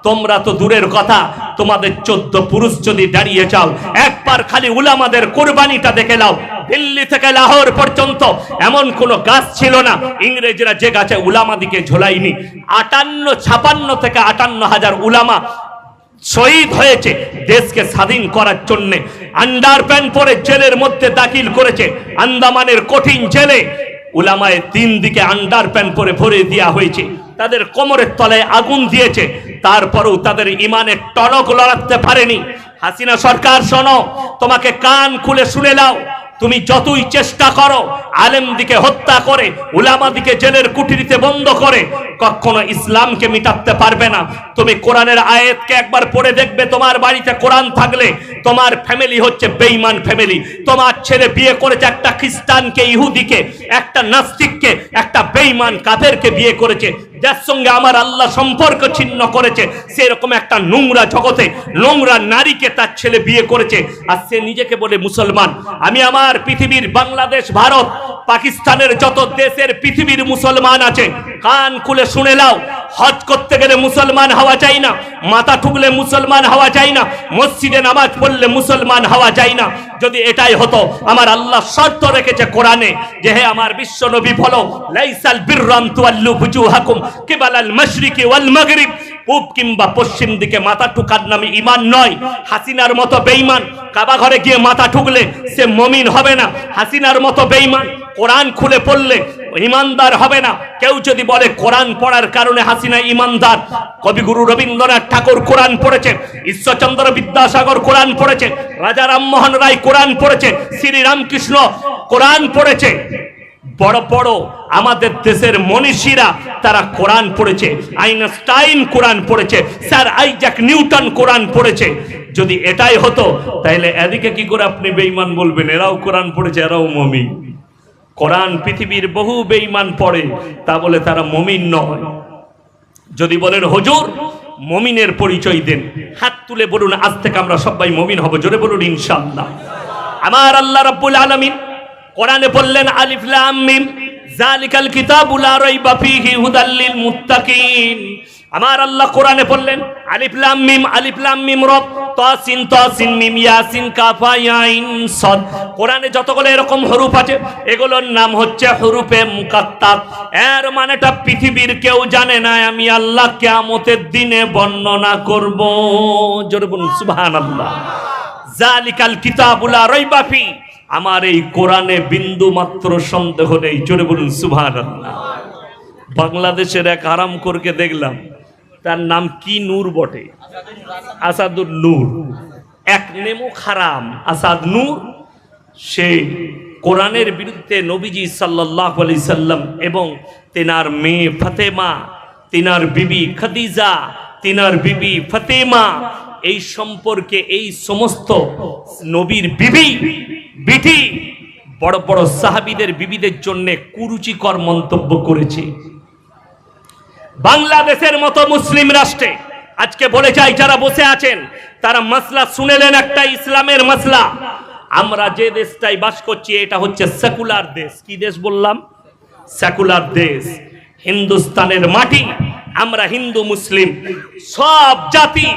তোমরা তো দূরের কথা, তোমাদের 14 পুরুষ যদি দাঁড়িয়ে যাও, একবার খালি উলামাদের কুরবানিটা দেখে নাও। দিল্লি থেকে লাহোর পর্যন্ত এমন কোন গাছ ছিল না ইংরেজরা যে গাছে উলামাদিকে ঝোলায়নি। 56 থেকে 58,000 উলামা শহীদ হয়েছে দেশকে স্বাধীন করার জন্য। আন্ডারপ্যান্ট পরে জেলের মধ্যে দাখিল করেছে, আন্দামানের কঠিন জেলে উলামায়ে 3 দিকে আন্ডারপ্যান্ট পরে ভরে দেওয়া হয়েছে, তাদের কোমরের তলায় আগুন দিয়েছে, তারপরেও তাদের ইমানের টনক লড়াতে পারেনি। হাসিনা সরকার শোনো, তোমাকে কান খুলে শুনে নাও, তুমি যতই চেষ্টা করো আলেম দিকে হত্যা করে, উলামা দিকে জেলের কুঠরিতে বন্ধ করে, কখনো ইসলামকে মিটাতে পারবে না। তুমি কোরআনের আয়াতকে একবার পড়ে দেখবে, তোমার বাড়িতে কোরআন থাকলে তোমার ফ্যামিলি হচ্ছে বেঈমান ফ্যামিলি। তোমার ছেলে বিয়ে করেছে একটা খ্রিস্টানকে, ইহুদিকে, একটা নাস্তিককে, একটা বেঈমান কাফেরকে বিয়ে করেছে, যার সঙ্গে আমার আল্লাহ সম্পর্ক ছিন্ন করেছে। সেরকম একটা নোংরা জগতে নোংরা নারীকে তার ছেলে বিয়ে করেছে, আর সে নিজেকে বলে মুসলমান। আমি আমার পৃথিবীর বাংলাদেশ, ভারত, পাকিস্তানের যত দেশের পৃথিবীর মুসলমান আছে, কান খুলে শুনে নাও, হজ করতে গেলে মুসলমান হওয়া যায় না, মাথা ঠুকলে মুসলমান হওয়া যায় না, মসজিদে নামাজ পড়লে মুসলমান হওয়া যায় না। যদি এটাই হতো, আমার আল্লাহ শর্ত রেখেছে কোরআনে যে হে আমার বিশ্ব নবী বলো, লাইসাল বিররাম তুআল্লু বুজুহাকুম কিবালাল মাশরিকি ওয়াল মাগরিব, পূব কিংবা পশ্চিম দিকে মাথা ঠুকার নামে ঈমান নয়। হাসিনার মতো বেঈমান কাবা ঘরে গিয়ে মাথা ঠুকলে সে মুমিন হবে না। হাসিনার মতো বেঈমান কোরআন খুলে পড়লে ইমানদার হবে না। কেউ যদি বলে কোরআন পড়ার কারণে হাসিনা ইমানদার, কবিগুরু রবীন্দ্রনাথ ঠাকুর কোরআন পড়েছে, ঈশ্বরচন্দ্র বিদ্যাসাগর কোরআন পড়েছে, রাজা রামমোহন রায় কোরআন পড়েছে, শ্রী রামকৃষ্ণ কোরআন পড়েছে, বড় বড় আমাদের দেশের মনীষীরা তারা কোরআন পড়েছে, আইনস্টাইন কোরআন পড়েছে, স্যার আইজাক নিউটন কোরআন পড়েছে। যদি এটাই হতো তাহলে এদিকে কি করে আপনি বেঈমান বলবেন? এরাও কোরআন পড়েছে, এরাও মুমিন। কোরআন পৃথিবীর বহু বেঈমান পড়ে, তা বলে তারা মুমিন নয়। যদি বলেন হুজুর মুমিনের পরিচয় দেন, হাত তুলে বলুন আজ থেকে আমরা সবাই মুমিন হব, জোরে বলুন ইনশাআল্লাহ। আমার আল্লাহ রাব্বুল আলামিন কোরআনে বললেন আলিফ লাম মিম যালিকাল কিতাবু লা রাইবা ফীহি হুদাল লিল মুত্তাকিন। আমার আল্লাহ কোরআনে বললেন আলিফ লাম মিম র তাসিন মিম ইয়াসিন কাফ ইয়া আইন সাদ। কোরআনে যতগুলো এরকম হরফ আছে এগুলোর নাম হচ্ছে হরফে মুকাত্তাব। এর মানেটা পৃথিবীর কেউ জানে না, আমি আল্লাহ কিয়ামতের দিনে বর্ণনা করব। জোরে বলুন সুবহানাল্লাহ। যালিকাল কিতাবু লা রাইবা ফী, আমার এই কোরআনে বিন্দু মাত্র সন্দেহ নেই, জোরে বলুন সুবহানাল্লাহ। বাংলাদেশের এক হারামখোরকে দেখলাম, তার নাম কি নূর বটে, আসাদুর নূর, এক নেমুখ হারাম আসাদ নূর। সে কোরআনের বিরুদ্ধে নবীজি সাল্লাল্লাহু আলাইহি সাল্লাম এবং তেনার মেয়ে ফাতেমা, তেনার বিবি খাদিজা, তেনার বিবি ফাতেমা, এই সম্পর্কে এই সমস্ত নবীর বিবি বিটি বড় বড় সাহাবীদের বিবিদের জন্য কুরুচিকর মন্তব্য করেছে। বাংলাদেশের মতো মুসলিম রাষ্ট্রে আজকে বলে যাই, যারা বসে আছেন তারা মাসলা শুনেলেন, একটা ইসলামের মাসলা। আমরা যে দেশটাই বাস করছি এটা হচ্ছে সেকুলার দেশ। কি দেশ বললাম? সেকুলার দেশ। হিন্দুস্তানের মাটি, আমরা হিন্দু মুসলিম সব জাতি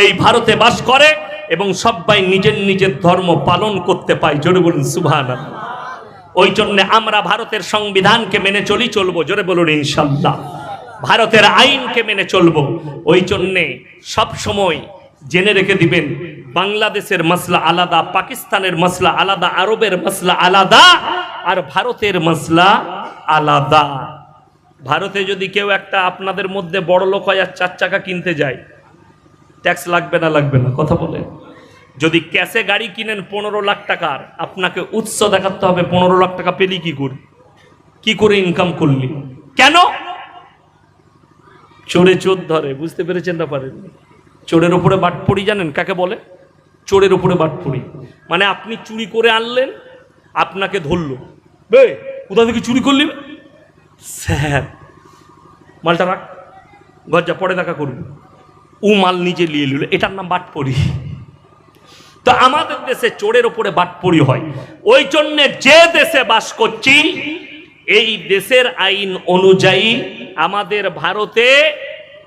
এই ভারতে বাস করে এবং সবাই নিজের নিজের ধর্ম পালন করতে পায়, জোরে বলুন সুবহানাল্লাহ। ওই জন্য আমরা ভারতের সংবিধানকে মেনে চলবো, জোরে বলুন ইনশাআল্লাহ। ভারতের আইনকে মেনে চলবো। ওই জন্যে সব সময় জেনে রেখে দিবেন, বাংলাদেশের মাসলা আলাদা, পাকিস্তানের মাসলা আলাদা, আরবের মাসলা আলাদা, আর ভারতের মাসলা আলাদা। ভারতে যদি কেউ একটা আপনাদের মধ্যে বড় লোক হয় আর 4 চাকা কিনতে যায়, ট্যাক্স লাগবে না? লাগবে না? কথা বলে। যদি ক্যাশে গাড়ি কিনেন 15 লাখ টাকার, আপনাকে উৎস দেখাতে হবে 15 লাখ টাকা পেলি কি করে ইনকাম করলি। কেন? চোরে চোর ধরে। বুঝতে পেরেছেন না? পারেন? চোরের উপরে বাটপড়ি জানেন কাকে বলে? চোরের উপরে বাটপড়ি মানে আপনি চুরি করে আনলেন, আপনাকে ধরলো, বে কোথা থেকে চুরি করলি, স্যার মালটা রাখ, ঘর যা, পরে দেখা করবি। ও মাল নিজে নিয়ে নিল, এটার নাম বাটপড়ি। তো আমাদের দেশে চোরের উপরে বাটপড়ি হয়। ওই জন্য যে দেশে বাস করছি এই দেশের আইন অনুযায়ী আমাদের ভারতে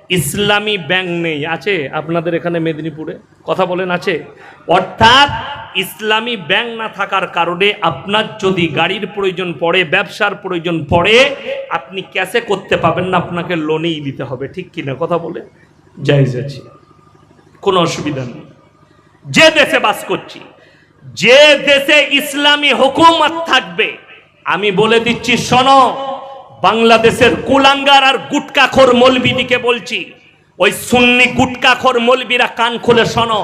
ইসলামী ব্যাংক নেই, আছে আপনাদের এখানে মেদিনীপুরে? কথা বলেন, আছে? অর্থাৎ ইসলামী ব্যাংক না থাকার কারণে আপনার যদি গাড়ির প্রয়োজন পড়ে, ব্যবসার প্রয়োজন পড়ে, আপনি ক্যাশে করতে পাবেন না, আপনাকে লোনেই দিতে হবে। ঠিক কিনা কথা বলে? জায়েজ আছে, কোনো অসুবিধা নেই। যে দেশে বাস করছি, যে দেশে ইসলামী হুকুমত থাকবে, আমি বলে দিচ্ছি শোনো, বাংলাদেশের কুলাঙ্গার আর গুটকাখোর মৌলবীদিকে বলছি, ওই সুন্নি গুটকাখোর মৌলবীরা কান খুলে শোনো।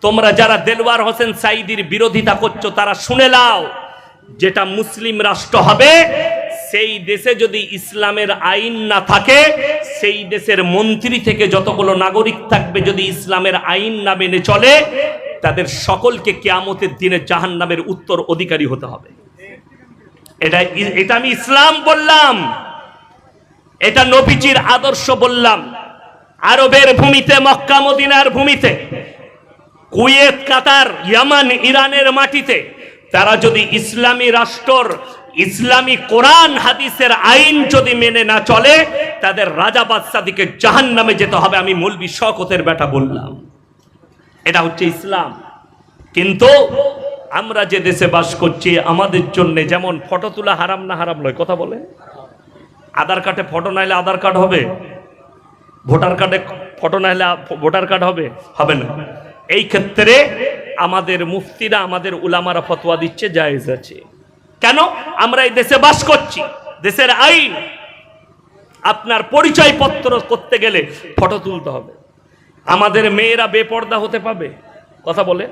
তোমরা যারা দেলওয়ার হোসেন সাঈদীর বিরোধিতা করছো, তারা শুনে নাও, যেটা মুসলিম রাষ্ট্র হবে, সেই দেশে যদি ইসলামের আইন না থাকে, সেই দেশের মন্ত্রী থেকে যতগুলো নাগরিক থাকবে, যদি ইসলামের আইন না মেনে চলে, তাদের সকলকে কিয়ামতের দিনে জাহান্নামের উত্তর অধিকারী হতে হবে। এটা আমি ইসলাম বললাম, এটা নবীজির আদর্শ বললাম। আরবের ভূমিতে, মক্কা মদিনার ভূমিতে, কুয়েত, কাতার, ইয়ামান, ইরানের মাটিতে তারা যদি ইসলামী রাষ্ট্র, ইসলামী কোরআন হাদিসের আইন যদি মেনে না চলে, তাদের রাজা বাদশাদিকে জাহান্নামে যেতে হবে। আমি মৌলভী শওকতের বেটা বললাম, এটা হচ্ছে ইসলাম। কিন্তু আমরা যে দেশে বাস করছি, আমাদের জন্য যেমন ফটো তোলা হারাম না হারাম নয়? কথা বলে, আধার কার্ডে ফটো নাইলে আধার কার্ড হবে? ভোটার কার্ডে ফটো নাইলে ভোটার কার্ড হবে? হবে না। এই ক্ষেত্রে আমাদের মুফতিরা, আমাদের উলামারা ফতোয়া দিচ্ছে জায়েজ আছে। কেন? আমরা এই দেশে বাস করছি, দেশের আইন। আপনার পরিচয়পত্র করতে গেলে ফটো তুলতে হবে। আমাদের মেয়েরা বেপর্দা হতে পাবে? কথা বলে।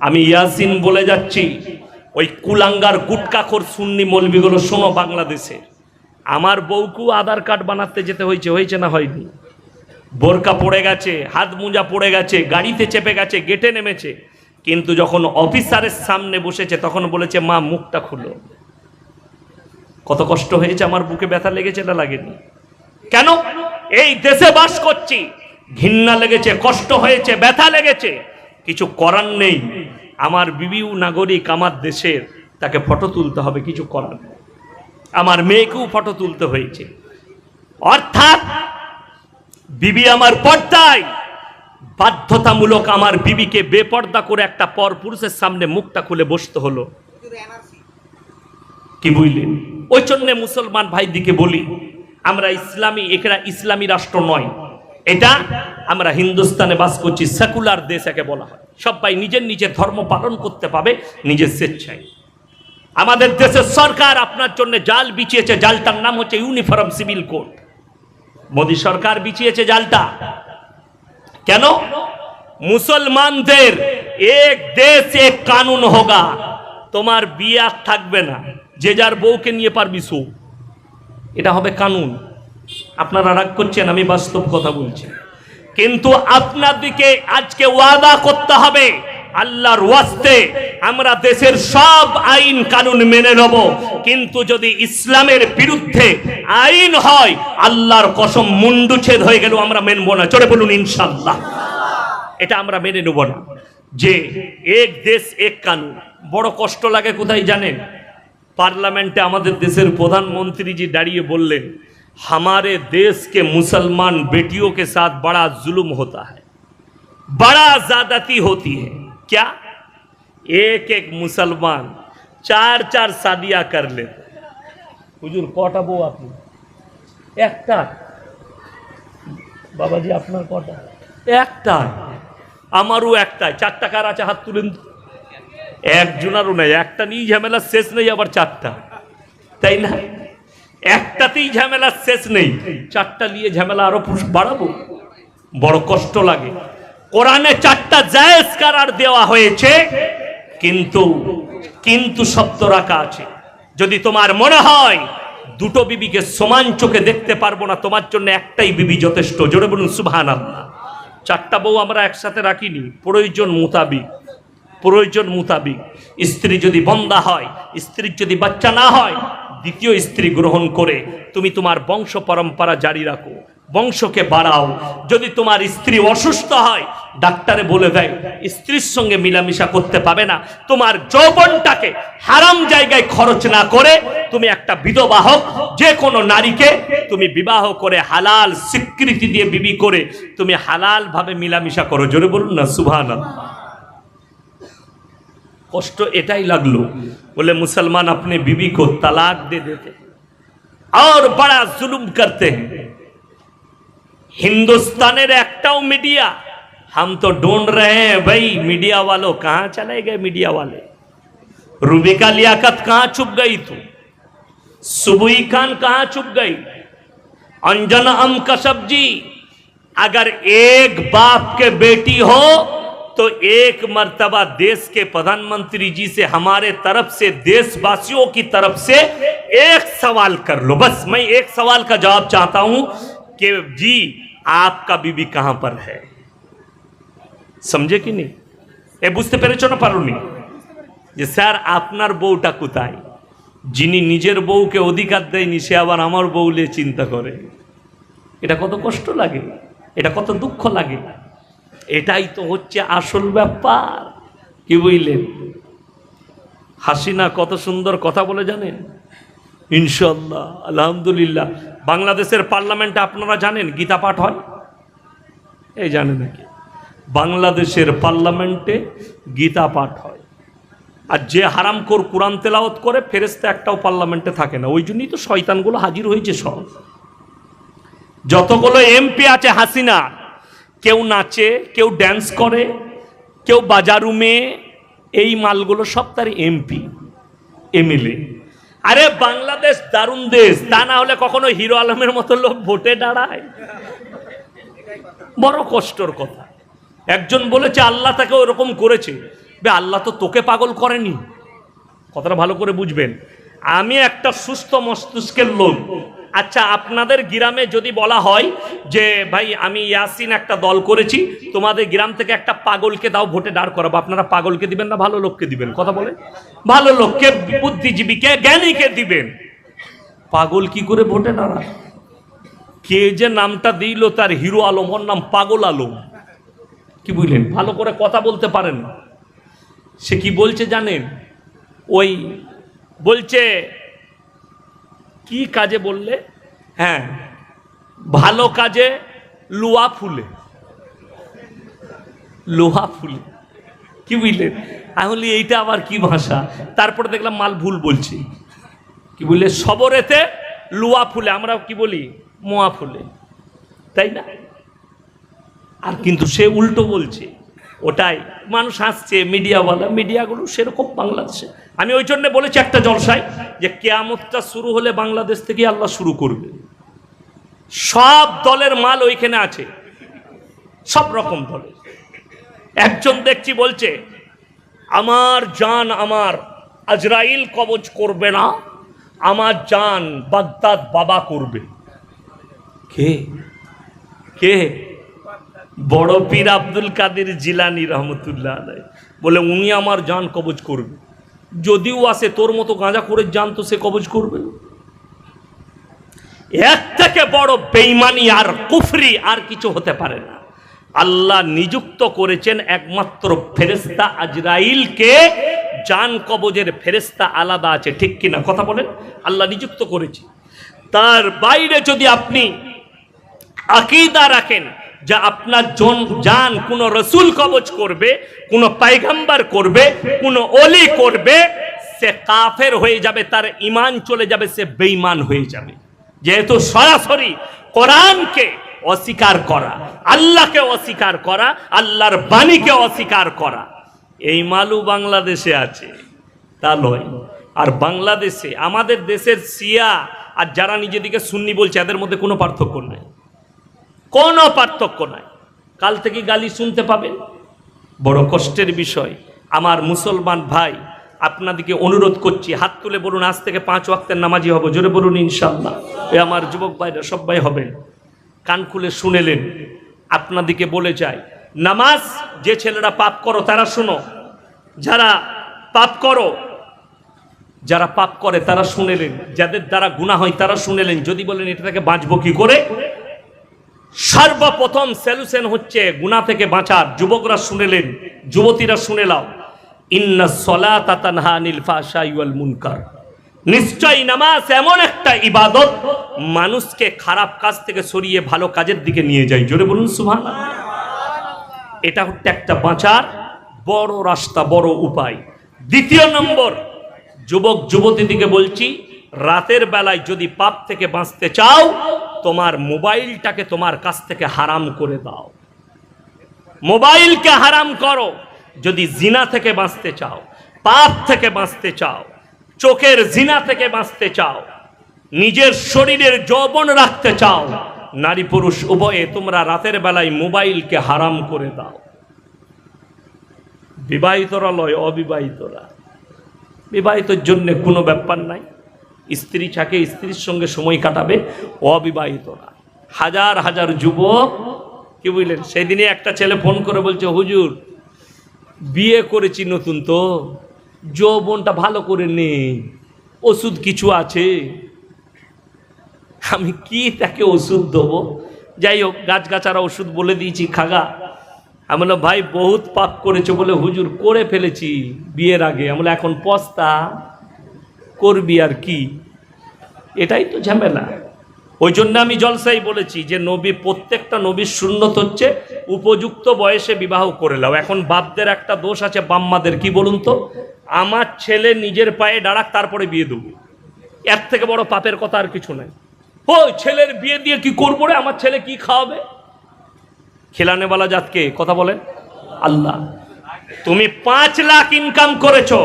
আমি ইয়াসিন বলে যাচ্ছি, ওই কুলাঙ্গার গুটকাখোর সুন্নি মৌলবীগুলো শোনো, বাংলাদেশে আমার বউকেও আধার কার্ড বানাতে যেতে হয়েছে না হয়নি? বোরকা পড়ে গেছে, হাত মোজা পড়ে গেছে, গাড়িতে চেপে গেছে, গেটে নেমেছে, কিন্তু যখন অফিসারের সামনে বসেছে তখন বলেছে, মা মুখটা খুলো। কত কষ্ট হয়েছে, আমার বুকে ব্যথা লেগেছে না লাগেনি? কেন? এই দেশে বাস করছি, ঘৃণা লেগেছে, কষ্ট হয়েছে, ব্যথা লেগেছে, কিছু করার নেই। আমার বিবিও নাগরিক আমার দেশের, তাকে ফটো তুলতে হবে, কিছু করার নেই। আমার মেয়েকেও ফটো তুলতে হয়েছে। অর্থাৎ বিবি আমার পর্দায়, বাধ্যতামূলক আমার বিবিকে বেপর্দা করে একটা পর পুরুষের সামনে মুখটা খুলে বসতে হলো। কি বুঝলেন? ওই জন্য মুসলমান ভাই দিকে বলি, আমরা ইসলামী, এটা ইসলামী রাষ্ট্র নয়, এটা আমরা হিন্দুস্তানে বাস করছি, সেকুলার দেশ একে বলা হয়। সবাই নিজের নিজের ধর্ম পালন করতে পাবে নিজের স্বেচ্ছায়। আমাদের দেশের সরকার আপনার জন্য জাল বিছিয়েছে, জালটার নাম হচ্ছে ইউনিফর্ম সিভিল কোড। মোদী সরকার বিছিয়েছে জালটা। কেন? মুসলমানদের এক দেশ এক কানুন হোগা, তোমার বিয়ে থাকবে না, যে যার বউকে নিয়ে পারবি সৌ, এটা হবে কানুন। আপনারা রাগ করছেন, আমি বাস্তব কথা বলছি। কিন্তু আপনাদেরকে আজকে ওয়াদা করতে হবে, আল্লাহর ওয়াস্তে আমরা দেশের সব আইন কানুন মেনে নেব, কিন্তু যদি ইসলামের বিরুদ্ধে আইন হয়, আল্লাহর কসম মুন্ডুচ্ছেদ হয়ে গেল আমরা মেনব না। চলে বলুন ইনশাআল্লাহ। এটা আমরা মেনে নেব না, যে এক দেশ এক কানুন। বড় কষ্ট লাগে কোথায় জানেন? পার্লামেন্টে আমাদের দেশের প্রধানমন্ত্রী জি দাঁড়িয়ে বললেন, हमारे देश के मुसलमान बेटियों के साथ बड़ा जुल्म होता है, बड़ा ज्यादती होती है। क्या? एक एक मुसलमान 4-4 शादियां कर लेते। हुजूर कटा बউ আপনি? একটা। বাবাজি আপনার কটা? একটা। আমারও একটাই। 4টা কার আছে হাত তুলেন? একজনেরও নাই। একটা নিয়ে ঝামেলা শেষ নেই, আবার 4টা, তাই না? একটাতেই ঝামেলা শেষ নেই, 4টা নিয়ে ঝামেলা আরো বাড়াবো, বড় কষ্ট লাগে। কোরআনে 4টা জায়েজ করার দেওয়া হয়েছে, কিন্তু শব্দ রাখা আছে। যদি তোমার মনে হয় দুটো বিবিকে সমান চোখে দেখতে পারবো না, তোমার জন্য একটাই বিবি যথেষ্ট। জোরে বলুন সুবহানাল্লাহ। 4টা বউ আমরা একসাথে রাখিনি, প্রয়োজন মোতাবিক। স্ত্রী যদি বন্দা হয়, স্ত্রীর যদি বাচ্চা না হয়, দ্বিতীয় স্ত্রী গ্রহণ করে তুমি তোমার বংশ পরম্পরা জারি রাখো। বংশকে বাড়াও। যদি তোমার স্ত্রী অসুস্থ হয়, ডাক্তারে বলে দেয় স্ত্রীর সঙ্গে মিলামিশা করতে পাবে না, তোমার যৌবনটাকে হারাম জায়গায় খরচ না করে তুমি একটা বিধবা হোক, যে কোনো নারীকে তুমি বিবাহ করে হালাল স্বীকৃতি দিয়ে বিবি করে তুমি হালাল ভাবে মিলামিশা করো। জোরে বলুন না সুবহানাল্লাহ। কষ্ট এটাই লাগলো, बोले मुसलमान अपने बीवी को तलाक दे देते और बड़ा जुल्म करते हैं। हिंदुस्तानेर एकटाओ मीडिया, हम तो ढूंढ रहे हैं भाई मीडिया वालों कहां चले गए। मीडिया वाले रूबिका लियाकत कहां छुप गई, तू सुबुई खान कहां छुप गई, अंजना अम कशब जी। अगर एक बाप के बेटी हो तो एक मर्तबा देश के प्रधानमंत्री जी से हमारे तरफ से देशवासियों की तरफ से एक सवाल कर लो। बस मैं एक सवाल का जवाब चाहता हूं कि जी आपका बीबी कहां पर है। समझे कि नहीं? ए बुझते पेरेছো না পারোনি যে স্যার আপনার বউটা কোথায়? যিনি নিজের বউকে অধিকার দেয়নি সে আবার আমার বউ নিয়ে চিন্তা করে। এটা কত কষ্ট লাগে, এটা কত দুঃখ লাগে। এটাই তো হচ্ছে আসল ব্যাপার। কি বুঝলেন? হাসিনা কত সুন্দর কথা বলে জানেন, ইনশাআল্লাহ আলহামদুলিল্লাহ। বাংলাদেশের পার্লামেন্টে আপনারা জানেন গীতা পাঠ হয়, এই জানেন নাকি? বাংলাদেশের পার্লামেন্টে গীতা পাঠ হয়। আর যে হারামখোর কোরআন তেলাওয়াত করে ফেরেশতা একটাও পার্লামেন্টে থাকে না। ওই জন্যই তো শয়তানগুলো হাজির হয়েছে সব। যতগুলো এমপি আছে হাসিনা, কেউ নাচে, কেউ ড্যান্স করে, কেউ বাজারুমে, এই মালগুলো সব তার এমপি এমএলএ। আরে বাংলাদেশ দারুণ দেশ, তা না হলে কখনো হিরো আলমের মতো লোক ভোটে দাঁড়ায়? বড় কষ্টর কথা। একজন বলেছে আল্লাহ তাকে ওরকম করেছে। আল্লাহ তো তোকে পাগল করেনি। কথাটা ভালো করে বুঝবেন। আমি একটা সুস্থ মস্তিষ্কের লোক। আচ্ছা, আপনাদের গ্রামে যদি বলা হয় যে ভাই আমি ইয়াসিন একটা দল করেছি, তোমাদের গ্রাম থেকে একটা পাগলকে দাও ভোটে দাঁড় করাবো, আপনারা পাগলকে দিবেন না ভালো লোককে দিবেন? কথা বলে, ভালো লোককে, বুদ্ধিজীবীকে, জ্ঞানীকে দিবেন। পাগল কি করে ভোটে দাঁড়ায়? কে যে নামটা দিল তার হিরো আলম, ওর নাম পাগল আলম। কি বুঝলেন? ভালো করে কথা বলতে পারেন না। সে কি বলছে জানেন? ওই বলছে কি কাজে বললে, হ্যাঁ ভালো কাজে লোহা ফুলে, লোহা ফুলে। কি বুঝলেন? তাহলে এইটা আবার কি ভাষা? তারপরে দেখলাম মাল ভুল বলছি। কি বললে? সবরেতে লোহা ফুলে, আমরা কি বলি মোয়া ফুলে, তাই না? আর কিন্তু সে উল্টো বলছে। ওটাই মানুষ হাসছে, মিডিয়াওয়ালা, মিডিয়াগুলো সেরকম বাংলাদেশে। আমি ওই জন্য বলেছি একটা জলসায় যে কিয়ামতটা শুরু হলে বাংলাদেশ থেকে আল্লাহ শুরু করবে। সব দলের মাল ওইখানে আছে, সব রকম দলের। একজন দেখছি বলছে আমার জান আমার আজরাইল কবজ করবে না, আমার জান বাগদাদ বাবা করবে। কে কে? বড় পীর আব্দুল কাদের জিলানী রহমতুল্লাহ আলাইহি বলে উনি আমার জান কবজ করবে। যদিও আসে তোর মতো গাঁজা করে জান তো সে কবজ করবে। এর থেকে বড় বেঈমানি আর কুফরি আর কিছু হতে পারে না। আল্লাহ নিযুক্ত করেছেন একমাত্র ফেরেশতা আজরাইলকে, জান কবজের ফেরেশতা আলাদা আছে, ঠিক কিনা কথা বলেন? আল্লাহ নিযুক্ত করেছে। তার বাইরে যদি আপনি আকীদা রাখেন যে আপনার জান কোন রসুল কবজ করবে, কোন পয়গম্বর করবে, কোন ওলি করবে, সে কাফের হয়ে যাবে, তার ঈমান চলে যাবে, সে বেঈমান হয়ে যাবে। যেহেতু সরাসরি কোরআনকে অস্বীকার করা, আল্লাহকে অস্বীকার করা, আল্লাহর বাণীকে অস্বীকার করা, এই মালু বাংলাদেশে আছে, তা নয়। আর বাংলাদেশে আমাদের দেশের শিয়া আর যারা নিজেদিকে সুন্নি বলছে এদের মধ্যে কোনো পার্থক্য নাই, কোনো পার্থক্য নাই। কাল থেকে গালি শুনতে পাবেন। বড় কষ্টের বিষয়। আমার মুসলমান ভাই, আপনাদেরকে অনুরোধ করছি, হাত তুলে বলুন আজ থেকে 5 ওয়াক্তের নামাজি হব। জোরে বলুন ইনশাআল্লাহ। এ আমার যুবক ভাইরা সবাই হবেন। কান খুলে শুনেলেন। আপনাদেরকে বলে যাই, নামাজ যে ছেলেরা পাপ করো তারা শুনো, যারা পাপ করো, যারা পাপ করে তারা শুনেলেন, যাদের দ্বারা গুনাহ হয় তারা শুনেলেন। যদি বলেন এটা থেকে বাঁচবো কি করে, সর্বপ্রথম সলিউশন হচ্ছে গুনাহ থেকে বাঁচার। যুবকরা শুনেলেন, যুবতীরা শুনে নাও, ইন্নাস সালাতা তানহা আনিল ফাহশাই ওয়াল মুনকার। নিশ্চয়ই নামাজ এমন একটা ইবাদত মানুষকে খারাপ কাজ থেকে সরিয়ে ভালো কাজের দিকে নিয়ে যায়। জোরে বলুন সুবহানাল্লাহ। এটা হচ্ছে একটা বাঁচার বড় রাস্তা, বড় উপায়। দ্বিতীয় নম্বর, যুবক যুবতীদিকে বলছি, রাতের বেলায় যদি পাপ থেকে বাঁচতে চাও, তোমার মোবাইলটাকে তোমার কাছ থেকে হারাম করে দাও। মোবাইলকে হারাম করো। যদি জিনা থেকে বাঁচতে চাও, পাপ থেকে বাঁচতে চাও, চোখের জিনা থেকে বাঁচতে চাও, নিজের শরীরের যৌবন রাখতে চাও, নারী পুরুষ উভয়ে তোমরা রাতের বেলায় মোবাইলকে হারাম করে দাও। বিবাহিতরা লয়, অবিবাহিতরা। বিবাহিতর জন্য কোনো ব্যাপার নাই, স্ত্রী থাকে, স্ত্রীর সঙ্গে সময় কাটাবে। অবিবাহিতরা হাজার হাজার যুবক, কি বুঝলেন, সেদিনে একটা ছেলে ফোন করে বলছে, হুজুর বিয়ে করেছি নতুন, তো যৌবনটা ভালো করে নেই, ওষুধ কিছু আছে? আমি কি তাকে ওষুধ দেবো? যাই হোক, গাছগাছারা ওষুধ বলে দিয়েছি, খাগা। আমি বললাম, ভাই বহুত পাপ করেছো? বলে, হুজুর করে ফেলেছি বিয়ের আগে। আমি বললাম, এখন পস্তা করবি আর কি? এটাই তো ঝামেলা। ওই জন্য আমি জলসাই বলেছি যে নবী, প্রত্যেকটা নবীর সুন্নত হচ্ছে উপযুক্ত বয়সে বিবাহ করে নাও। এখন বাপদের একটা দোষ আছে, বাম্মাদের, কি বলুন তো, আমার ছেলে নিজের পায়ে দাঁড়াক তারপরে বিয়ে দেবো। এর থেকে বড় পাপের কথা আর কিছু নাই। ওই ছেলের বিয়ে দিয়ে কি করবো রে, আমার ছেলে কি খাওয়াবে? খেলানেওয়ালা জাতকে কথা বলেন আল্লাহ। তুমি 5 লাখ ইনকাম করেছো,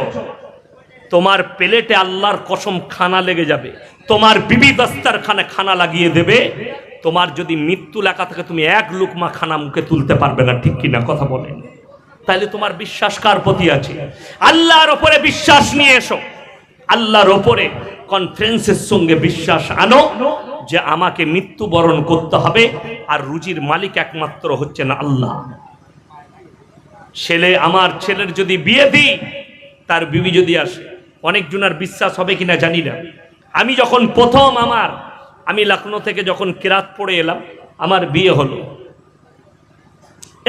তোমার প্লেটে আল্লাহর কসম খানা লেগে যাবে। তোমার বিবি দস্তারখানে খানা লাগিয়ে দেবে। তোমার যদি মৃত্যু লেখা থাকে, তুমি 1 লুকমা খানা মুখে তুলতে পারবে না, ঠিক কিনা কথা বলেন? তাহলে তোমার বিশ্বাস কার প্রতি আছে? আল্লাহর ওপরে বিশ্বাস নিয়ে এসো। আল্লাহর ওপরে কনফিডেন্সের সঙ্গে বিশ্বাস আনো যে আমাকে মৃত্যুবরণ করতে হবে, আর রুজির মালিক একমাত্র হচ্ছেন আল্লাহ। ছেলে, আমার ছেলের যদি বিয়ে দিই, তার বিবি যদি আসে, অনেক জনের বিশ্বাস হবে কিনা জানি না। আমি যখন প্রথম আমি লখনৌ থেকে যখন কিরাত পড়ে এলাম, আমার বিয়ে হলো,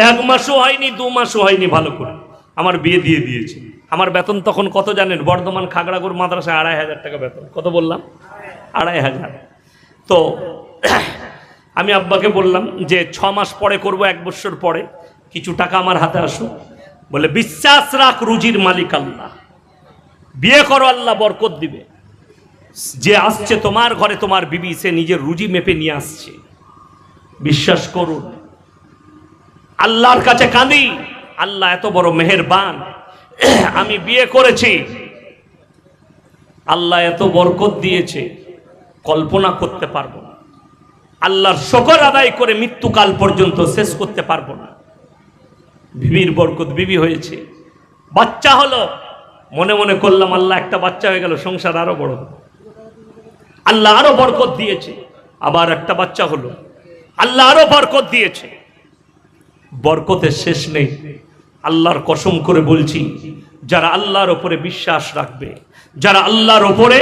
1 মাসও হয়নি, 2 মাসও হয়নি, ভালো করে আমার বিয়ে দিয়ে দিয়েছে। আমার বেতন তখন কত জানেন? বর্ধমান খাগড়াগড় মাদ্রাসায় 2,500 টাকা বেতন। কত বললাম? 2,500। তো আমি আব্বাকে বললাম যে 6 মাস পরে করব, 1 বছর পরে কিছু টাকা আমার হাতে আসুক। বলে, বিশ্বাস রাখ, রুজির মালিক আল্লাহ, বিয়ে করো, আল্লাহ বরকত দিবে। যে আসছে তোমার ঘরে, তোমার বিবি, সে নিজের রুজি মেপে নিয়ে আসছে। বিশ্বাস করুন, আল্লাহর কাছে কাঁদি, আল্লাহ এত বড় মেহেরবান। আমি বিয়ে করেছি, আল্লাহ এত বরকত দিয়েছে, কল্পনা করতে পারবো না। আল্লাহর শুকর আদায় করে মৃত্যুকাল পর্যন্ত শেষ করতে পারবো না। বিবির বরকত, বিবি হয়েছে, বাচ্চা হলো, মনে মনে করলাম আল্লাহ একটা বাচ্চা হয়ে গেল, সংসার আরো বড় হলো। আল্লাহ আরো বরকত দিয়েছে, আবার একটা বাচ্চা হলো, আল্লাহ আরো বরকত দিয়েছে। বরকতের শেষ নেই। আল্লাহর কসম করে বলছি, যারা আল্লাহর ওপরে বিশ্বাস রাখবে, যারা আল্লাহর ওপরে,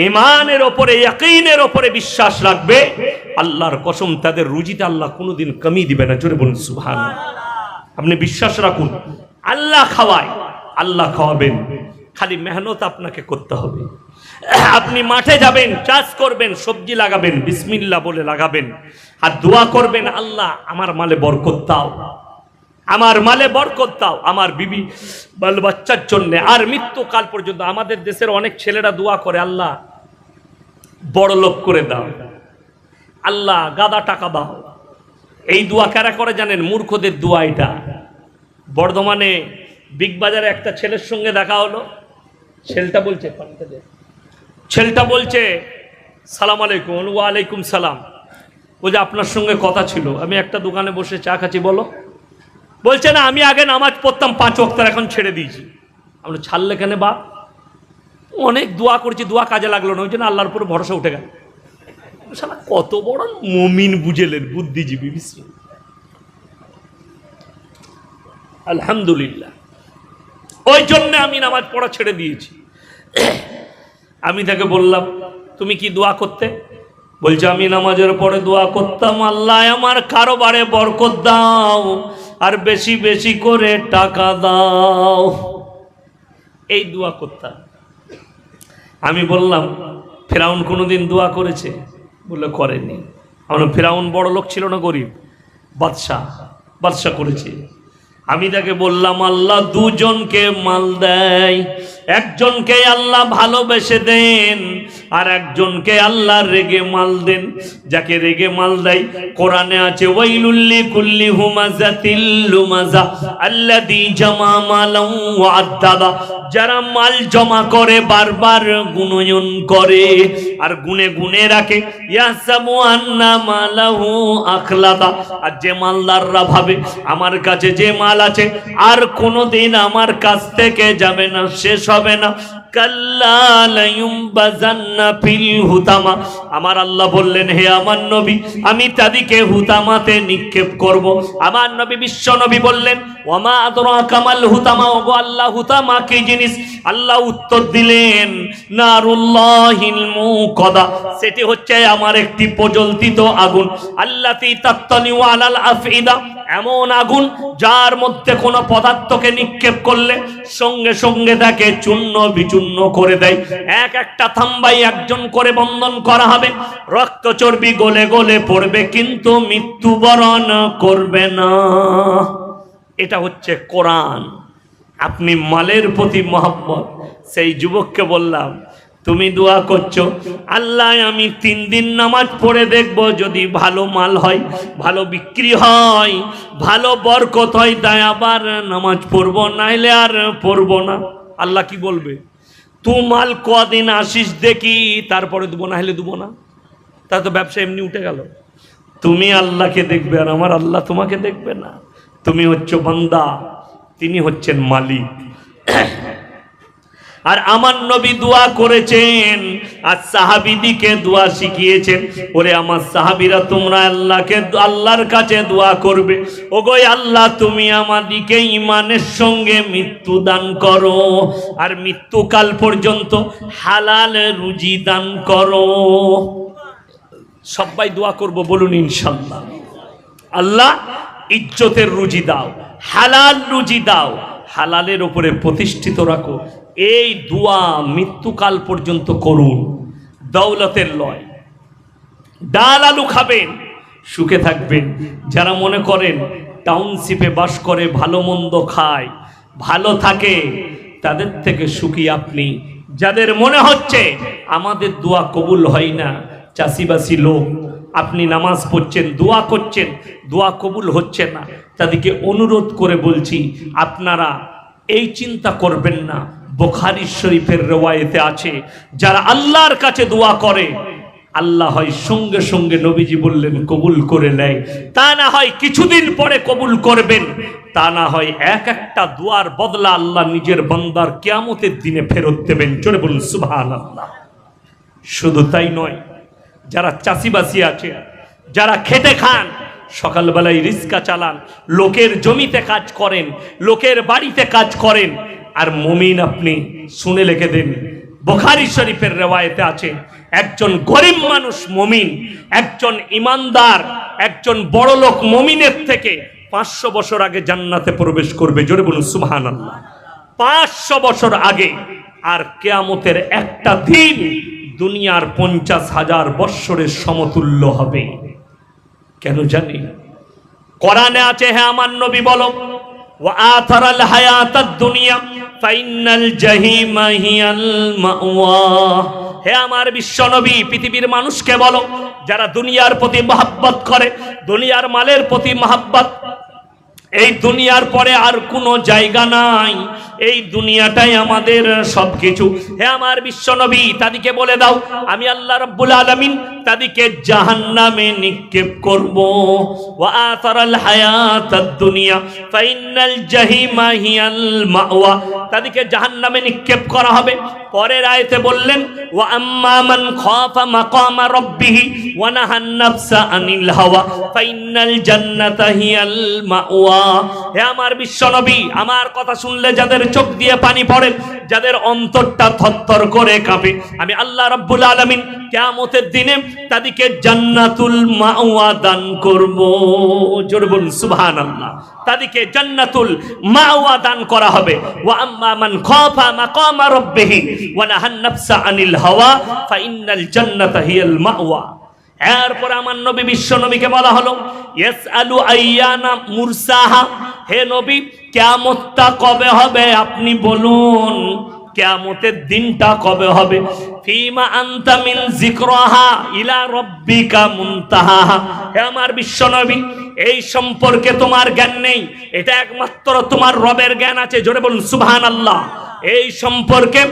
ঈমানের ওপরে, ইয়াকিনের ওপরে বিশ্বাস রাখবে, আল্লাহর কসম তাদের রুজিতে আল্লাহ কোনোদিন কমি দিবে না। জোরে বলুন সুবহানাল্লাহ। আপনি বিশ্বাস রাখুন, আল্লাহ খাওয়ায়, আল্লাহ খাওয়াবেন, খালি মেহনত আপনাকে করতে হবে। আপনি মাঠে যাবেন, চাষ করবেন, সবজি লাগাবেন, বিসমিল্লাহ বলে লাগাবেন, আর দোয়া করবেন, আল্লাহ আমার মালে বরকত দাও, আমার মালে বরকত দাও, আমার বিবি বাল বাচ্চার জন্য, আর মৃত্যুকাল পর্যন্ত। আমাদের দেশের অনেক ছেলেরা দোয়া করে, আল্লাহ বড় লোক করে দাও, আল্লাহ গাদা টাকা দাও। এই দোয়া কারা করে জানেন? মূর্খদের দোয়া এটা। বর্ধমানে বিগ বাজারে একটা ছেলের সঙ্গে দেখা হলো। ছেলেটা বলছে সালাম আলাইকুম। ওয়ালাইকুম সালাম। বলছে আপনার সঙ্গে কথা ছিল। আমি একটা দোকানে বসে চা খাচ্ছি। বলো। বলছে না, আমি আগে নামাজ পড়তাম 5 ওয়াক্ত, এখন ছেড়ে দিয়েছি। আমরা ছাড়লে কেন বা? অনেক দোয়া করছি, দোয়া কাজে লাগলো না, ওই জন্য আল্লাহর উপর ভরসা উঠে গেল। শালা কত বড় মুমিন বুঝেলেন, বুদ্ধিজীবী। আলহামদুলিল্লাহ। ওই জন্য আমি নামাজ পড়া ছেড়ে দিয়েছি। আমি তাকে বললাম, তুমি কি দোয়া করতে? বলছে আমি নামাজের পরে দোয়া করতাম, আল্লাহ আমার কারোবারে বরকত দাও আর বেশি বেশি করে টাকা দাও, এই দোয়া করতাম। আমি বললাম ফেরাউন কোনোদিন দোয়া করেছে? বললে করেনি। আমরা ফেরাউন বড় লোক ছিল না, গরিব? বাদশা করেছে। আমি তাকে বললাম আল্লাহ দুজনকে মাল দেয়, একজনকে আল্লাহ ভালোবেসে দেন আর একজনকে আল্লাহ রেগে মাল দেন। যাকে রেগে মাল দেয় কোরআনে আছে ওয়াইলুল লিকুল্লি হুমাযাতিল লুমাযা আল্লাযী জামা মালান ওয়া আদ্দাদা, যারা মাল জমা করে বারবার গুণয়ন করে আর গুনে গুনে রাখে, ইয়াসাবু আন্না মালাহু আখলাদা, আর যে মালদাররা ভাবে আমার কাছে যে মাল আছে আর কোনোদিন আমার কাছ থেকে যাবে না, শেষ হবে না, কাল্লা লায়ুমবাযান্না ফিল হুতামা, আমার আল্লাহ বললেন হে আমার নবী আমি তাদেরকে হুতামাতে নিক্ষেপ করব। আমার নবী বিশ্ব নবী বললেন ওয়ামা আদরাকা মাল হুতামা, ওগো আল্লাহ হুতামা কি জিনিস? আল্লাহ উত্তর দিলেন নারুল্লাহিল মুকাদা, সেটি হচ্ছে আমার একটি প্রজ্বলিত আগুন, আল্লাতী তাত্তালিউ আলাল আফইদা, এমন আগুন যার মধ্যে কোনো পদার্থকে নিক্ষেপ করলে সঙ্গে সঙ্গে তাকে চূর্ণ বিচূর্ণ করে দেয়। এক একটা থাম্বাই একজন করে বন্ধন করা হবে, রক্ত চর্বি গলে গলে পড়বে কিন্তু মৃত্যুবরণ করবে না। এটা হচ্ছে কোরআন। আপনি মালের প্রতি মহব্বত, সেই যুবককে বললাম তুমি দোয়া করছো আল্লাহ আমি 3 দিন নামাজ পড়ে দেখব, যদি ভালো মাল হয়, ভালো বিক্রি হয়, ভালো বরকত হয় তাই আবার নামাজ পড়বো, নাইলে আর পড়বো না। আল্লাহ কি বলবে? তুই মাল কদিন আসিস দেখি, তারপরে দেবো, না হলে দেবো না। তা তো ব্যবসা এমনি উঠে গেল। তুমি আল্লাহকে দেখবে আর আমার আল্লাহ তোমাকে দেখবে না। তুমি হচ্ছ বান্দা, তিনি হচ্ছেন মালিক। আর আমার নবী দোয়া করেছেন আর সাহাবীদিকে দোয়া শিখিয়েছেন, ওরে আমার সাহাবীরা তোমরা আল্লাহকে আল্লাহর কাছে দোয়া করবে, ওগো আল্লাহ তুমি আমাদিকে ঈমানের সঙ্গে মৃত্যু দান করো আর মৃত্যুকাল পর্যন্ত হালাল রুজি দান করো। সবাই দোয়া করব, বলুন ইনশাআল্লাহ। আল্লাহ ইজ্জতের রুজি দাও, হালাল রুজি দাও, হালালের উপরে প্রতিষ্ঠিত রাখো। এই দোয়া মৃত্যুকাল পর্যন্ত করুন। দৌলতের লয়, ডাল আলু খাবেন, সুখে থাকবেন। যারা মনে করেন টাউনশিপে বাস করে, ভালো মন্দ খায়, ভালো থাকে, তাদের থেকে সুখী আপনি। যাদের মনে হচ্ছে আমাদের দোয়া কবুল হয় না, চাষিবাসী লোক, আপনি নামাজ পড়ছেন, দোয়া করছেন, দোয়া কবুল হচ্ছে না, তাদেরকে অনুরোধ করে বলছি আপনারা এই চিন্তা করবেন না। বুখারী শরীফের রওয়ায়েতে আছে যারা আল্লাহর কাছে দোয়া করে আল্লাহ হয় সঙ্গে সঙ্গে, নবীজি বললেন, কবুল করে নেয়। তা না হয় কিছুদিন পরে কবুল করবেন, তা না হয় এক একটা দোয়ার বদলা আল্লাহ নিজের বান্দার কিয়ামতের দিনে ফেরত দেবেন। জোরে বলুন সুবহানাল্লাহ। শুধু তাই নয়, যারা চাষিবাসী আছে, যারা খেটে খান, সকালবেলায় রিস্কা চালান, লোকের জমিতে কাজ করেন, লোকের বাড়িতে কাজ করেন, আর মুমিন আপনি শুনে লিখে দেন, বুখারী শরীফের রওয়ায়েতে আছে একজন গরিব মানুষ মুমিন, একজন ইমানদার, একজন বড় লোক মুমিনের থেকে 500 বছর আগে জান্নাতে প্রবেশ করবে। জোরে বলুন সুবহানাল্লাহ। 500 বছর আগে। আর কিয়ামতের একটা দিন দুনিয়ার 50,000 বৎসরের সমতুল্য হবে। কেন জানি? কোরআনে আছে, হে আমার নবী বলো, ওয়া আথারাল হায়াতাদ দুনিয়া ফাইনাল জাহিমা হিয়াল মাওয়া। হে আমার বিশ্ব নবী, পৃথিবীর মানুষকে বলো যারা দুনিয়ার প্রতি মহব্বত করে, দুনিয়ার মালের প্রতি মহব্বত, এই দুনিয়ার পরে আর কোনো জায়গা নাই, এই দুনিয়াটাই আমাদের সবকিছু। হে আমার বিশ্ব নবী, তাদেরকে বলে দাও আমি আল্লাহ রাব্বুল আলামিন তাদেরকে জাহান্নামে নিক্ষেপ করব। ওয়া আতারাল হায়াতাদ দুনিয়া ফাইনাল জাহিমা হিয়াল মাওয়া, তাদেরকে জাহান্নামে নিক্ষেপ করা হবে। পরের আয়াতে বললেন ওয়া আম্মা মান খাফা মাকামা রাব্বিহি ওয়া নাহান নাফসা আনিল হাওয়া ফাইনাল জান্নাতা হিয়াল মাওয়া। হে আমার বিশ্ব নবী, আমার কথা শুনলে যাদের চোখ দিয়ে পানি পড়ে, যাদের অন্তরটা থরথর করে কাঁপে, আমি আল্লাহ রাব্বুল আলামিন কিয়ামতের দিনে তাদেরকে জান্নাতুল মাওয়া দান করব। জোরে বলুন সুবহানাল্লাহ। তাদেরকে জান্নাতুল মাওয়া দান করা হবে। ওয়া আম্মা মান খাফা মাকামা রাব্বিহি ওয়া নাহান নাফসা আনিল হাওয়া ফা ইন্নাল জান্নাতা হিয়াল মাওয়া। এরপর আমার নবী বিশ্ব নবীকে বলা হলো ইয়াসআলু আইয়ানা মুরসাহা, হে নবী কিয়ামতটা কবে হবে আপনি বলুন, কিয়ামতের দিনটা কবে হবে। ফিমা আনতা মিন যিকরাহা ইলা রাব্বিকা মুনতাহা, হে আমার বিশ্ব নবী এই সম্পর্কে তোমার জ্ঞান নেই, এটা একমাত্র তোমার রবের জ্ঞান আছে। জোরে বলুন সুবহানাল্লাহ। এই সম্পর্কে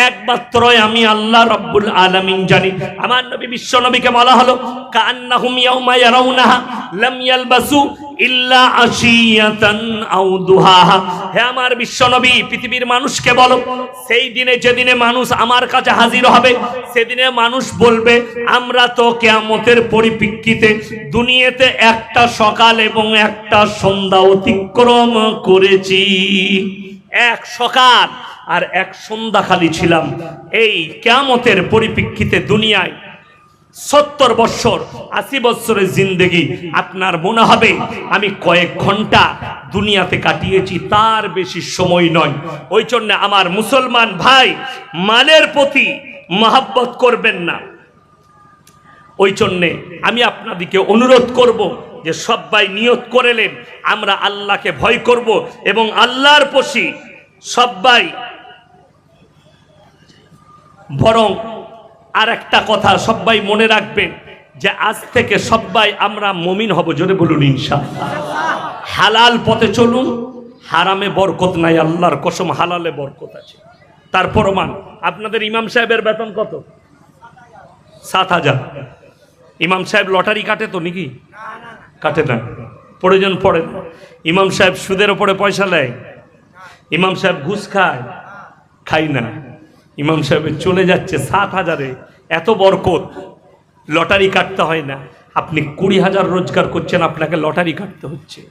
একমাত্র আমি আল্লাহ রাব্বুল আলামিন জানি। আমার নবী বিশ্ব নবীকে বলা হলো কান্নাহুম ইয়াউমা ইয়ারাউনাহা লাম ইয়ালবাসু ইল্লা আশিয়াতান আও দুহাহা, হে আমার বিশ্ব নবী পৃথিবীর মানুষকে বলো সেই দিনে, যেদিনে মানুষ আমার কাছে হাজির হবে, সেদিনে মানুষ বলবে আমরা তো কিয়ামতের পরিপ্রেক্ষিতে দুনিয়াতে একটা সকাল এবং একটা সন্ধ্যা অতিক্রম করেছি। এক সকাল আর এক সন্ধ্যা খালি ছিলাম। এই কিয়ামতের পরিপ্রেক্ষিতে দুনিয়ায় 70 বছর 80 বছরের জিন্দেগি, আপনার মনে হবে আমি কয়েক ঘন্টা দুনিয়াতে কাটিয়েছি, তার বেশি সময় নয়। ওই জন্য আমার মুসলমান ভাই মালের প্রতি মহব্বত করবেন না। ওই জন্যে আমি আপনাদেরকে অনুরোধ করব যে সবাই নিয়ত করেলেন আমরা আল্লাহকে ভয় করব এবং আল্লাহর প্রতি সবাই। বরং আর একটা কথা সবাই মনে রাখবেন যে আজ থেকে সবাই আমরা মুমিন হব। জোরে বলুন ইনশাআল্লাহ। হালাল পথে চলুন, হারামে বরকত নাই, আল্লাহর কসম হালালে বরকত আছে। তার প্রমাণ আপনাদের ইমাম সাহেবের বেতন কত? 7,000। ইমাম সাহেব লটারি কাটে তো নাকি? কাটে না, প্রয়োজন পড়ে না। ইমাম সাহেব সুদের ওপরে পয়সা নেয়? ইমাম সাহেব ঘুষ খায়? খাই না। ইমাম সাহেবের চলে যাচ্ছে 7,000-এ, এত বরকত, লটারি কাটতে হয় না। আপনি 20,000 রোজগার করছেন, আপনাকে লটারি কাটতে হচ্ছে।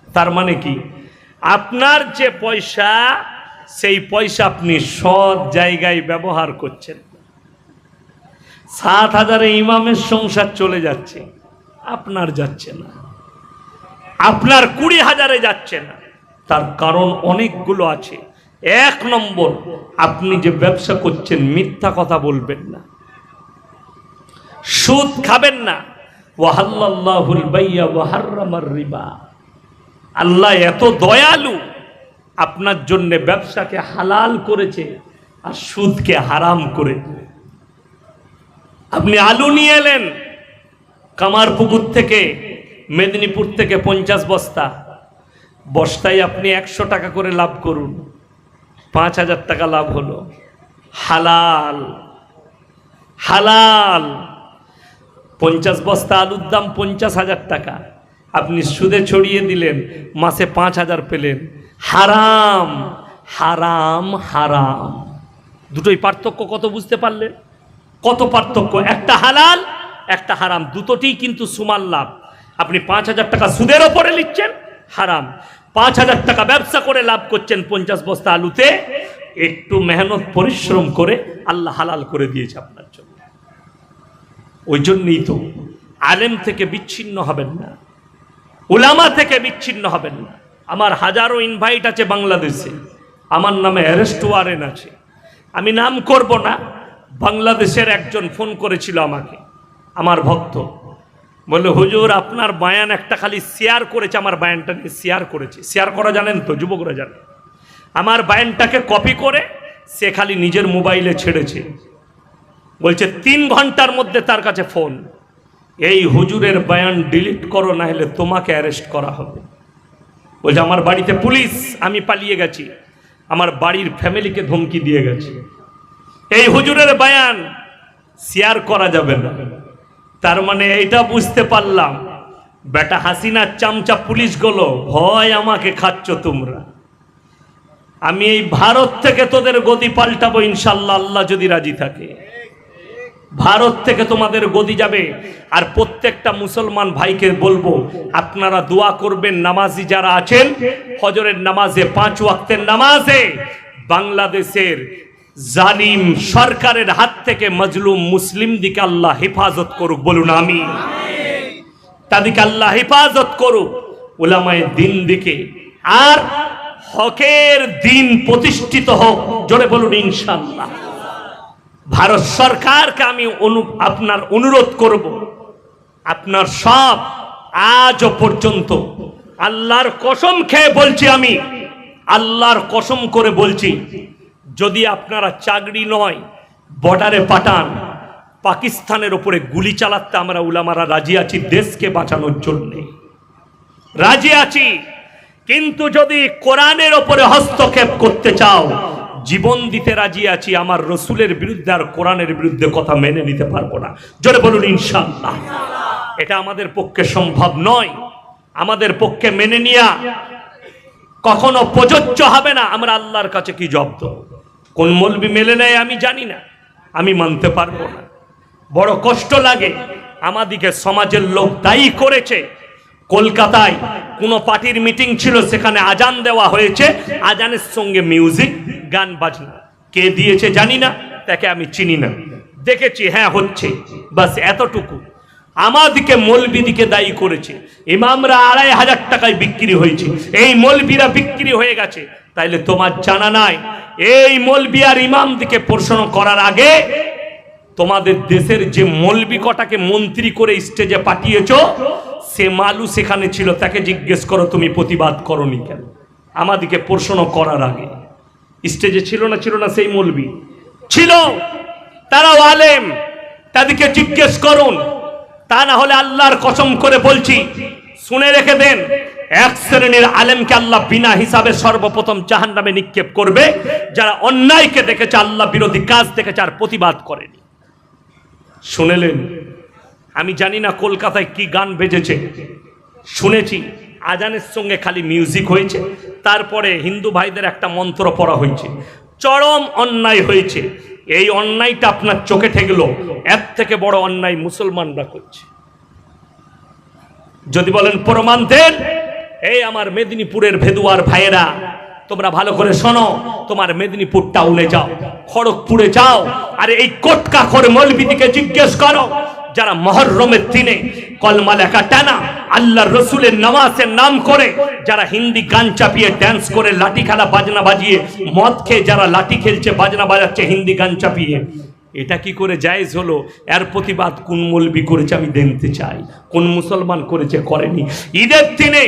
তার মানে কি আপনার যে পয়সা, সেই পয়সা আপনি সৎ জায়গায় ব্যবহার করছেন। 7,000-এ ইমামের সংসার চলে যাচ্ছে, আপনার যাচ্ছে না। আপনার 20,000-এ যাচ্ছে না, তার কারণ অনেকগুলো আছে। 1 নম্বর, আপনি যে ব্যবসা করছেন মিথ্যা কথা বলবেন না, সুদ খাবেন না। ওয়াহাল্লাল্লাহুল বাইয়া ওয়া হাররামার রিবা। আল্লাহ এত দয়ালু, আপনার জন্য ব্যবসাকে হালাল করেছে আর সুদকে হারাম করে। আপনি আলু নিয়ে এলেন কামারপুকুর থেকে, মেদিনীপুর থেকে 50 বস্তা, বস্তায় আপনি 100 টাকা করে লাভ করুন, 5,000 টাকা লাভ হলো। হালাল হালাল। 50 বস্তা আলুর দাম 50,000 টাকা, আপনি সুদে ছড়িয়ে দিলেন, মাসে 5,000 পেলেন। হারাম হারাম হারাম। দুটোই পার্থক্য কত বুঝতে পারলেন? কত পার্থক্য? একটা হালাল, একটা হারাম, দুটোটিই কিন্তু সমান লাভ। আপনি 5,000 টাকা সুদের ওপরে নিচ্ছেন, হারাম। 5,000 টাকা ব্যবসা করে লাভ করছেন 50 বস্তা আলুতে, একটু মেহনত পরিশ্রম করে আল্লাহ হালাল করে দিয়েছে আপনার জন্য। ওই জন্যই তো আলেম থেকে বিচ্ছিন্ন হবেন না, উলামা থেকে বিচ্ছিন্ন হবেন না। আমার হাজারো ইনভাইট আছে বাংলাদেশে, আমার নামে অ্যারেস্ট ওয়ারেন্ট আছে, আমি নাম করব না। বাংলাদেশের একজন ফোন করেছিল আমাকে, আমার ভক্ত, বললো হুজুর আপনার বায়ান একটা খালি শেয়ার করেছে, আমার বায়ানটা নিয়ে শেয়ার করেছে। শেয়ার করা জানেন তো, যুবকরা জানেন। আমার বায়ানটাকে কপি করে সে খালি নিজের মোবাইলে ছেড়েছে। বলছে 3 ঘন্টার মধ্যে তার কাছে ফোন, এই হুজুরের বায়ান ডিলিট করো, না হলে তোমাকে অ্যারেস্ট করা হবে। বলছে আমার বাড়িতে পুলিশ, আমি পালিয়ে গেছি, আমার বাড়ির ফ্যামিলিকে ধমকি দিয়ে গেছে, এই হুজুরের বায়ান শেয়ার করা যাবে না। তার মানে এইটা বুঝতে পারলাম, বেটা হাসিনার চামচা পুলিশগুলো ভয় আমাকে খাচ্ছ তোমরা। আমি এই ভারত থেকে তোদের গদি পাল্টাবো ইনশাল্লাহ, আল্লাহ যদি রাজি থাকে। ভারত থেকে তোমাদের গদি যাবে। আর প্রত্যেকটা মুসলমান ভাইকে বলবো, আপনারা দোয়া করবেন, নামাজি যারা আছেন ফজরের নামাজে, 5 ওয়াক্তের নামাজে বাংলাদেশের জালিম সরকারের হাত থেকে মজলুম মুসলিম দিকে আল্লাহ হেফাজত করুক, বলুন আমিন। তাদেরকে আল্লাহ হেফাজত করুক, উলামায়ে দিন দিকে, আর হকের দিন প্রতিষ্ঠিত হোক, জোরে বলুন ইনশাআল্লাহ। ভারত সরকারকে আমি আপনার অনুরোধ করব, আপনার সব আজও পর্যন্ত আল্লাহর কসম খেয়ে বলছি, আমি আল্লাহর কসম করে বলছি, যদি আপনারা চাকরি নয় বর্ডারে পাঠান, পাকিস্তানের উপরে গুলি চালাতে আমরা উলামারা রাজি আছি, দেশকে বাঁচানোর জন্য রাজি আছি। কিন্তু যদি কোরআনের উপরে হস্তক্ষেপ করতে চাও, জীবন দিতে রাজি আছি। আমার রসুলের বিরুদ্ধে আর কোরআনের বিরুদ্ধে কথা মেনে নিতে পারবো না, জোরে বলুন ইনশাআল্লাহ। এটা আমাদের পক্ষে সম্ভব নয়, আমাদের পক্ষে মেনে নেওয়া কখনো প্রযোজ্য হবে না। আমরা আল্লাহর কাছে কি জব্দ, কোন মৌলবি মেলে নেয় আমি জানি না, আমি মানতে পারবো না। বড় কষ্ট লাগে, আমাদিকে সমাজের লোক দায়ী করেছে। কলকাতায় কোনো পার্টির মিটিং ছিল, সেখানে আজান দেওয়া হয়েছে, আজানের সঙ্গে মিউজিক, গান বাজনা। কে দিয়েছে জানি না, তাকে আমি চিনি না, দেখেছি হ্যাঁ হচ্ছে, বাস এতটুকু। আমাদিকে মৌলবিদিকে দায়ী করেছে। ইমামরা ২৫০০ টাকায় বিক্রি হয়েছে, এই মৌলবিরা বিক্রি হয়ে গেছে। তাইলে তোমার জানা নাই, এই মৌলবি আর ইমাম দিকে প্রশ্ন করার আগে তোমাদের দেশের যে মৌলবি কটাকে মন্ত্রী করে স্টেজে পাঠিয়েছো, সে মালু সেখানে ছিল, তাকে জিজ্ঞেস করো তুমি প্রতিবাদ করনি কেন। আমাদিকে প্রশ্ন করার আগে স্টেজে ছিল না সেই মৌলবি ছিল, তারাও আলেম, তাদেরকে জিজ্ঞেস করুন। তা না হলে আল্লাহর কসম করে বলছি, শুনে রেখে দেন, এক শ্রেণীর আলেমকে আল্লাহ বিনা হিসাবে সর্বপ্রথম জাহান্নামে নিক্ষেপ করবে, যারা অন্যায়কে দেখেছে, আল্লাহ বিরোধী কাজ দেখেছে আর প্রতিবাদ করেনি। শুনেলেন? আমি জানি না কলকাতায় কি গান বেজেছে, শুনেছি আজানের সঙ্গে খালি মিউজিক হয়েছে, তারপরে হিন্দু ভাইদের একটা মন্ত্র পড়া হয়েছে। চরম অন্যায় হয়েছে। এই অন্যায়টা আপনার চোখে ঠেকলো, এর থেকে বড় অন্যায় মুসলমানরা করছে। যদি বলেন প্রমাণ দেন, এই আমার মেদিনীপুরের ভেদুয়ার ভাইয়েরা, তোমরা ভালো করে শোনো, তোমার মেদিনীপুর টাউনে যাও, খড়গপুরে যাও, আর এই কোটকা করে মৌলবিদিকে জিজ্ঞেস করো, যারা মহররমের দিনে কলমা লেখা টানা, আল্লাহর রসুলের নামাজের নাম করে যারা হিন্দি গান চাপিয়ে ড্যান্স করে, লাঠি খেলা বাজনা বাজিয়ে, মদ খেয়ে যারা লাঠি খেলছে, বাজনা বাজাচ্ছে হিন্দি গান চাপিয়ে, এটা কি করে জায়েজ হলো? এর প্রতিবাদ কোন মৌলবি করেছে আমি দেখতে চাই, কোন মুসলমান করেছে? করেনি। ঈদের দিনে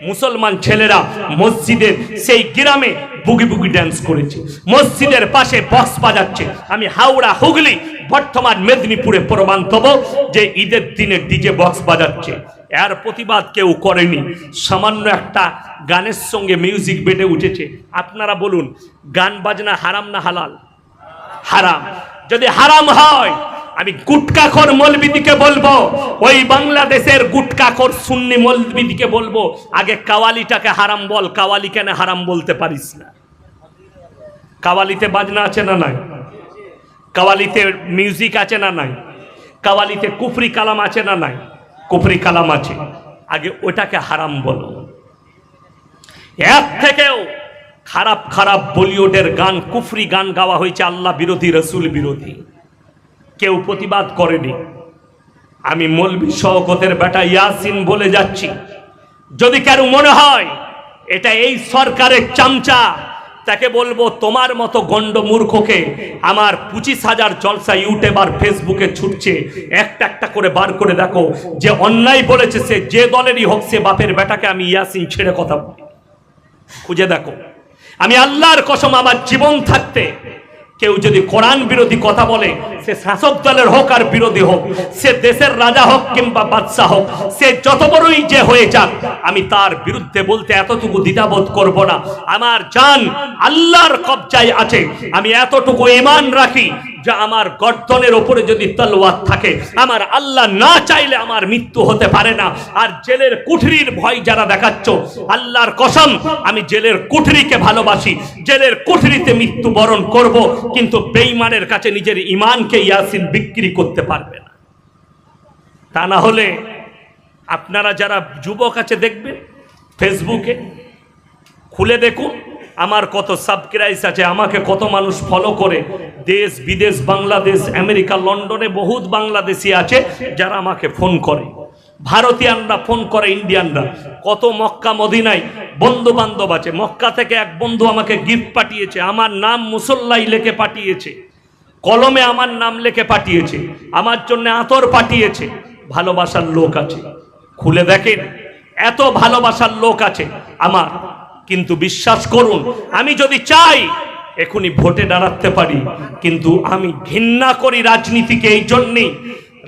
মুসলমান ছেলেরা মসজিদের সেই গ্রামে বুগি বুগি ড্যান্স করেছে, মসজিদের পাশে বক্স বাজাচ্ছে। আমি হাওড়া, হুগলি, বর্তমান মেদিনীপুরে প্রমাণ দেবো যে ঈদের দিনে ডিজে বক্স বাজাচ্ছে, এর প্রতিবাদ কেউ করেনি। সামান্য একটা গানের সঙ্গে মিউজিক বেটে উঠেছে। আপনারা বলুন, গান বাজনা হারাম না হালাল? হারাম। যদি হারাম হয়, আমি গুটকাখোর মৌলবিদিকে বলবো, ওই বাংলাদেশের গুটকাখোর সুন্নি মৌলবিদিকে বলবো, আগে কাওয়ালিটাকে হারাম বল। কাওয়ালি কেন হারাম বলতে পারিস না? কাওয়ালিতে বাজনা আছে না নাই? কাওয়ালিতে মিউজিক আছে না নাই? কাওয়ালিতে কুফরি কালাম আছে না নাই? কুফরি কালাম আছে, আগে ওটাকে হারাম বলো। এর থেকেও খারাপ খারাপ বলিউডের গান, কুফরি গান গাওয়া হয়েছে, আল্লাহ বিরোধী, রসুল বিরোধী, কেউ প্রতিবাদ করেনি। আমি মৌলবি শওকতের বেটা ইয়াসিন বলে যাচ্ছি, যদি কারো মনে হয় এটা এই সরকারের চামচা, তাকে বলবো তোমার মতো গন্ড মূর্খকে আমার 25,000 জলসা ইউটিউব আর ফেসবুকে ছুটছে, একটা একটা করে বার করে দেখো, যে অন্যায় বলেছে সে যে দলেরই হোক, সে বাপের বেটাকে আমি ইয়াসিন ছেড়ে কথা বলি, খুঁজে দেখো। আমি আল্লাহর কসম, আমার জীবন থাকতে কেউ যদি কোরআন বিরোধী কথা বলে, সে শাসক দলের হোক আর বিরোধী হোক, সে দেশের রাজা হোক কিংবা বাদশাহ হোক, সে যত বড়ই যে হয়ে যাক, আমি তার বিরুদ্ধে বলতে এতটুকু দ্বিধাবোধ করব না। আমার জান আল্লাহর কবজায় আছে, আমি এতটুকু ঈমান রাখি যে আমার গর্দনের উপরে যদি তলোয়ার থাকে, আমার আল্লাহ না চাইলে আমার মৃত্যু হতে পারে না। আর জেলের কুঠরির ভয় যারা দেখাচ্ছ, আল্লাহর কসম আমি জেলের কুঠরিকে ভালোবাসি, জেলের কুঠরিতে মৃত্যুবরণ করব, কিন্তু বেঈমানের কাছে নিজের ঈমানকে ইয়াসিন বিক্রি করতে পারবে না। তা না হলে আপনারা যারা যুবক আছে দেখবেন, ফেসবুকে খুলে দেখুন, আমার কত সাবস্ক্রাইব আছে, আমাকে কত মানুষ ফলো করে, দেশ বিদেশ, বাংলাদেশ, আমেরিকা, লন্ডনে বহুত বাংলাদেশি আছে যারা আমাকে ফোন করে, ভারতীয়ানরা ফোন করে, ইন্ডিয়ানরা, কত মক্কা মদিনায় বন্ধু বান্ধব আছে। মক্কা থেকে এক বন্ধু আমাকে গিফট পাঠিয়েছে, আমার নাম মুসল্লাই লিখে পাঠিয়েছে, কলমে আমার নাম লিখে পাঠিয়েছে, আমার জন্য আতর পাঠিয়েছে। ভালোবাসার লোক আছে, খুলে দেখেন এত ভালোবাসার লোক আছে আমার। কিন্তু বিশ্বাস করুন, আমি যদি চাই এখনই ভোটে দাঁড়াতে পারি, কিন্তু আমি ঘৃণা করি রাজনীতিকে। এই জন্যেই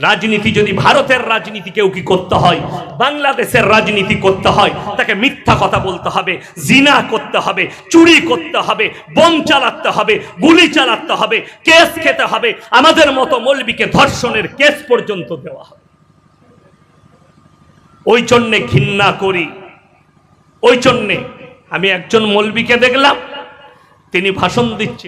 রাজনীতি, যদি ভারতের রাজনীতি কেউ কি করতে হয়, বাংলাদেশের রাজনীতি করতে হয়, তাকে মিথ্যা কথা বলতে হবে, জিনা করতে হবে, চুরি করতে হবে, বোম চালাতে হবে, গুলি চালাতে হবে, কেস খেতে হবে, আমাদের মতো মৌলবীকে ধর্ষণের কেস পর্যন্ত দেওয়া হবে। ওই জন্যে ঘৃণা করি। ওই জন্যে আমি একজন মৌলবীকে দেখলাম, তিনি ভাষণ দিচ্ছেন।